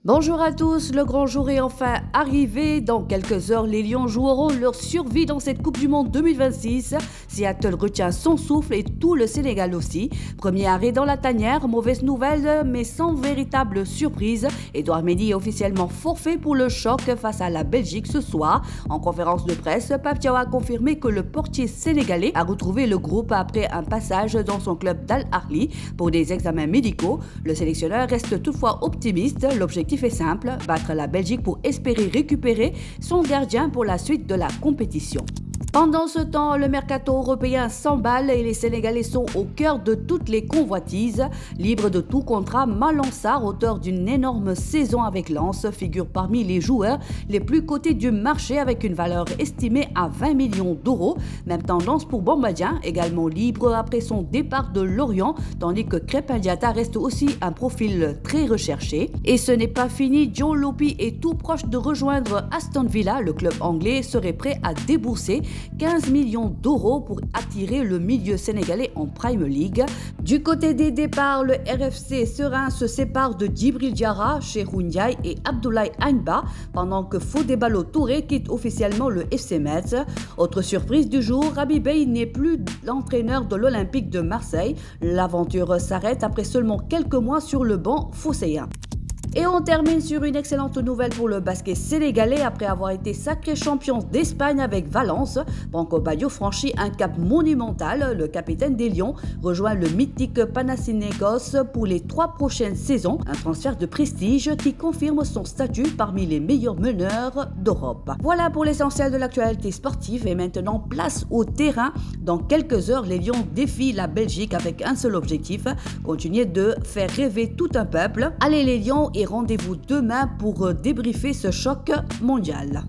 Bonjour à tous, le grand jour est enfin arrivé. Dans quelques heures, les Lions joueront leur survie dans cette Coupe du Monde 2026. Seattle retient son souffle et tout le Sénégal aussi. Premier arrêt dans la tanière, mauvaise nouvelle mais sans véritable surprise. Edouard Mendy est officiellement forfait pour le choc face à la Belgique ce soir. En conférence de presse, Pape Thiaw a confirmé que le portier sénégalais a retrouvé le groupe après un passage dans son club d'Al Ahly pour des examens médicaux. Le sélectionneur reste toutefois optimiste. L'objectif est simple, battre la Belgique pour espérer récupérer son gardien pour la suite de la compétition. Pendant ce temps, le mercato européen s'emballe et les Sénégalais sont au cœur de toutes les convoitises. Libre de tout contrat, Malang Sarr, auteur d'une énorme saison avec Lens, figure parmi les joueurs les plus cotés du marché avec une valeur estimée à 20 millions d'euros. Même tendance pour Bamba Dieng, également libre après son départ de Lorient, tandis que Krépin Diatta reste aussi un profil très recherché. Et ce n'est pas fini, Dion Lopy est tout proche de rejoindre Aston Villa. Le club anglais serait prêt à débourser 15 millions d'euros pour attirer le milieu sénégalais en Premier League. Du côté des départs, le RFC Serein se sépare de Djibril Diarra, Cheikhou Ndiaye et Abdoulaye Agnba, pendant que Fodé Ballo-Touré quitte officiellement le FC Metz. Autre surprise du jour, Rabi Bey n'est plus l'entraîneur de l'Olympique de Marseille. L'aventure s'arrête après seulement quelques mois sur le banc phocéen. Et on termine sur une excellente nouvelle pour le basket sénégalais. Après avoir été sacré champion d'Espagne avec Valence, Branco Baggio franchit un cap monumental. Le capitaine des Lions rejoint le mythique Panathinaikos pour les 3 prochaines saisons. Un transfert de prestige qui confirme son statut parmi les meilleurs meneurs d'Europe. Voilà pour l'essentiel de l'actualité sportive et maintenant place au terrain. Dans quelques heures, les Lions défient la Belgique avec un seul objectif, continuer de faire rêver tout un peuple. Allez les Lions et rendez-vous demain pour débriefer ce choc mondial.